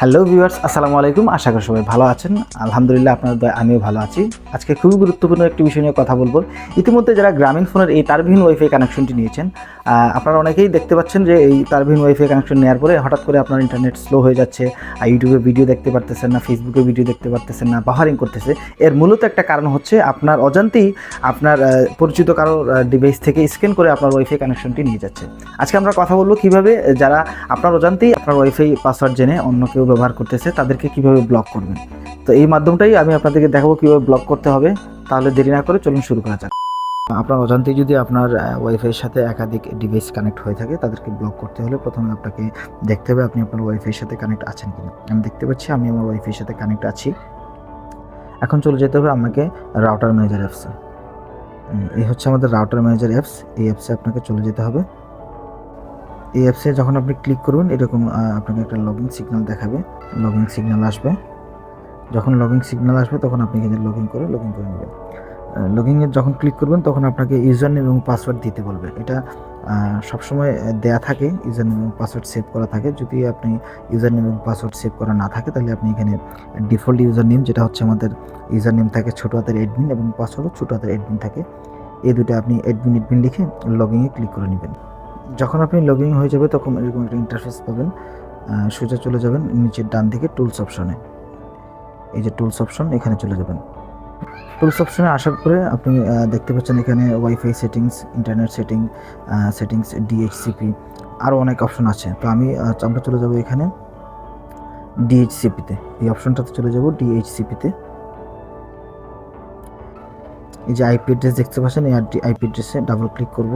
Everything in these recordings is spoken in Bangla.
হ্যালো ভিউয়ার্স, আসসালামু আলাইকুম। আশা করি সবাই ভালো আছেন। আলহামদুলিল্লাহ, আপনার দয়ায় আমিও ভালো আছি। আজকে খুবই গুরুত্বপূর্ণ একটি বিষয় নিয়ে কথা বলবো। ইতিমধ্যে যারা গ্রামীণ ফোনের এই তারবিহীন ওয়াইফাই কানেকশনটি নিয়েছেন, আপনারা অনেকেই দেখতে পাচ্ছেন যে এই তারবিহীন ওয়াইফাই কানেকশন নেওয়ার পরে হঠাৎ করে আপনার ইন্টারনেট স্লো হয়ে যাচ্ছে, ইউটিউবে ভিডিও দেখতে পারতেছেন না, ফেসবুকে ভিডিও দেখতে পারতেছেন না, বাফারিং করতেছে। এর মূলত একটা কারণ হচ্ছে আপনার অজান্তেই আপনার পরিচিত কারো ডিভাইস থেকে স্ক্যান করে আপনার ওয়াইফাই কানেকশনটি নিয়ে যাচ্ছে। আজকে আমরা কথা বলবো কীভাবে যারা আপনার অজান্তেই আপনার ওয়াইফাই পাসওয়ার্ড জেনে অন্য কেউ ব্যবহার করতেছে তাদেরকে কিভাবে ব্লক করবেন। তো এই মাধ্যমটাই আমি আপনাদেরকে দেখাবো কিভাবে ব্লক করতে হবে। তাহলে দেরি না করে চলুন শুরু করা যাক। আপনার অজান্তেই যদি আপনার ওয়াইফাইয়ের সাথে একাধিক ডিভাইস কানেক্ট হয়ে থাকে তাদেরকে ব্লক করতে হলে প্রথমে আপনাকে দেখতে হবে আপনি আপনার ওয়াইফাইয়ের সাথে কানেক্ট আছেন কিনা। আমি দেখতে পাচ্ছি আমি আমার ওয়াইফাইয়ের সাথে কানেক্ট আছি। এখন চলে যেতে হবে আমাকে রাউটার ম্যানেজার অ্যাপসে। এই হচ্ছে আমাদের রাউটার ম্যানেজার অ্যাপস। এই অ্যাপসে আপনাকে চলে যেতে হবে। এই অ্যাপসে যখন আপনি ক্লিক করবেন এরকম আপনাকে একটা লগইন সিগন্যাল দেখাবে, লগইন সিগন্যাল আসবে। যখন লগইন সিগন্যাল আসবে তখন আপনি এখানে লগইন করে নেবেন। লগইনের যখন ক্লিক করবেন তখন আপনাকে ইউজার নেম এবং পাসওয়ার্ড দিতে বলবে। এটা সবসময় দেয়া থাকে, ইউজার নেম এবং পাসওয়ার্ড সেভ করা থাকে। যদি আপনি ইউজার নেম এবং পাসওয়ার্ড সেভ করা না থাকে তাহলে আপনি এখানে ডিফল্ট ইউজার নেম, যেটা হচ্ছে আমাদের ইউজার নেম থাকে ছোটো হাতের অ্যাডমিন এবং পাসওয়ার্ডও ছোটো হাতের অ্যাডমিন থাকে। এই দুটো আপনি অ্যাডমিন লিখে লগইনে ক্লিক করে নেবেন। যখন আপনি লগইন হয়ে যাবে তখন এরকম একটা ইন্টারফেস পাবেন। সোজা চলে যাবেন নিচের ডান দিকে টুলস অপশনে। এই যে টুলস অপশন, এখানে চলে যাবেন। টুলস অপশনে আসার পরে আপনি দেখতে পাচ্ছেন এখানে wifi settings, internet settings, DHCP, আরও অনেক অপশন আছে। তো আমরা চলে যাব এখানে ডিএইচসিপিতে। এই অপশনটাতে চলে যাব ডিএইচসিপিতে। এই যে আইপি অ্যাড্রেস দেখতে পাচ্ছেন, এই আইপি অ্যাড্রেসে ডাবল ক্লিক করব।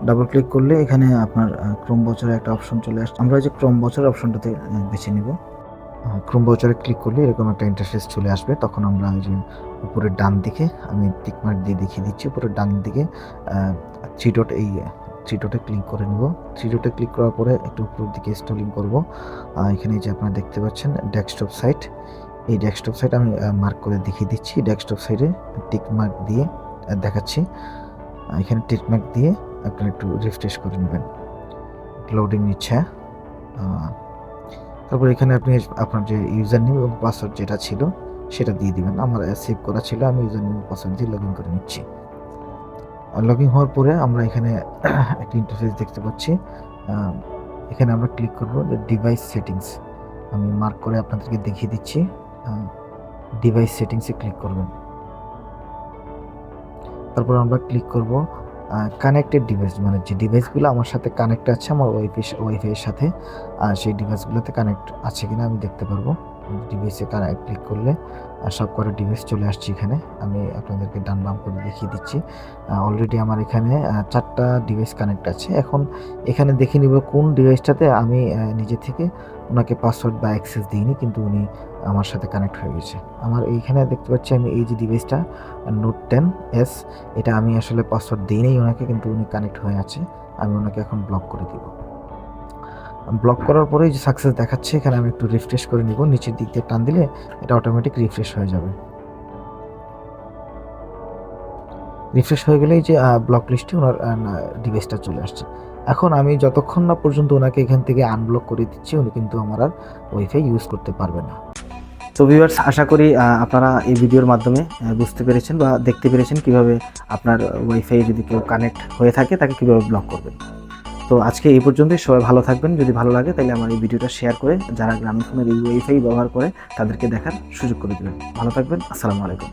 ডাবল ক্লিক করলে এখানে আপনার ক্রোম ব্রাউজারের একটা অপশন চলে আসছে। আমরা এই যে ক্রোম ব্রাউজারের অপশনটাতে বেছে নিব। ক্রোম ব্রাউজারে ক্লিক করলে এরকম একটা ইন্টারফেস চলে আসবে। তখন আমরা এই যে উপরের ডান দিকে, আমি টিক মার্ক দিয়ে দেখিয়ে দিচ্ছি, উপরের ডান দিকে থ্রি ডটে ক্লিক করে নিব। থ্রি ডটে ক্লিক করার পরে একটু উপরের দিকে স্ক্রলিং করব। এখানে যে আপনারা দেখতে পাচ্ছেন ডেস্কটপ সাইট, এই ডেস্কটপ সাইট আমি মার্ক করে দেখিয়ে দিচ্ছি। ডেস্কটপ সাইটে টিক মার্ক দিয়ে দেখাচ্ছি। এখানে টিক মার্ক দিয়ে আপনারা একটু রিফ্রেশ করে নেবেন। লোডিং নিচ্ছে। তারপর এখানে আপনি আপনার যে ইউজার নেম এবং পাসওয়ার্ড যেটা ছিল সেটা দিয়ে দিবেন। আমার সেভ করা ছিল, আমি ইউজার নেম এবং পাসওয়ার্ড দিয়ে লগইন করে নিচ্ছি। লগইন হওয়ার পরে আমরা এখানে একটা ইন্টারফেস দেখতে পাচ্ছি। এখানে আমরা ক্লিক করব যে ডিভাইস সেটিংস। আমি মার্ক করে আপনাদেরকে দেখিয়ে দিচ্ছি। ডিভাইস সেটিংসে ক্লিক করবেন। তারপর আমরা ক্লিক করব কানেক্টেড ডিভাইস, মানে যে ডিভাইসগুলো আমার সাথে কানেক্ট আছে আমার ওয়াইফাইয়ের সাথে, সেই ডিভাইসগুলোতে কানেক্ট আছে কিনা আমি দেখতে পারবো। ডিভাইসে ক্লিক করলে সব কটা ডিভাইস চলে আসছে এখানে। আমি আপনাদেরকে ডান বাম করে দেখিয়ে দিচ্ছি। অলরেডি আমার এখানে 4টা ডিভাইস কানেক্ট আছে। এখন এখানে দেখে নিব কোন ডিভাইসটাতে আমি নিজে থেকে ওনাকে পাসওয়ার্ড বা অ্যাক্সেস দিইনি, কিন্তু উনি আমার সাথে কানেক্ট হয়ে গেছে। আমার এইখানে দেখতে পাচ্ছি আমি এই যে ডিভাইসটা নোট 10S, এটা আমি আসলে পাসওয়ার্ড দিইনি ওনাকে, কিন্তু উনি কানেক্ট হয়ে আছে। আমি ওনাকে এখন ব্লক করে দিব। ব্লক করার পরে যে সাকসেস দেখাচ্ছে, এখানে আমি একটু রিফ্রেশ করে নিব। নিচের দিক দিয়ে টান দিলে এটা অটোমেটিক রিফ্রেশ হয়ে যাবে। রিফ্রেশ হয়ে গেলেই যে ব্লক লিস্টে ওনার ডিভাইসটা চলে আসছে। এখন আমি যতক্ষণ না পর্যন্ত ওনাকে এখান থেকে আনব্লক করে দিচ্ছি, উনি কিন্তু আমার আর ওয়াইফাই ইউজ করতে পারবে না। তো ভিউয়ার্স, আশা করি আপনারা এই ভিডিওর মাধ্যমে বুঝতে পেরেছেন বা দেখতে পেরেছেন কিভাবে আপনার ওয়াইফাই যদি কেউ কানেক্ট হয়ে থাকে তাকে কিভাবে ব্লক করবেন। তো আজকে এই পর্যন্তই। সবাই ভালো থাকবেন। যদি ভালো লাগে তাহলে আমার এই ভিডিওটা শেয়ার করে যারা গ্রামীণ ফোনের এই ওয়াইফাই ব্যবহার করে তাদেরকে দেখার সুযোগ করে দেবেন। ভালো থাকবেন। আসসালামু আলাইকুম।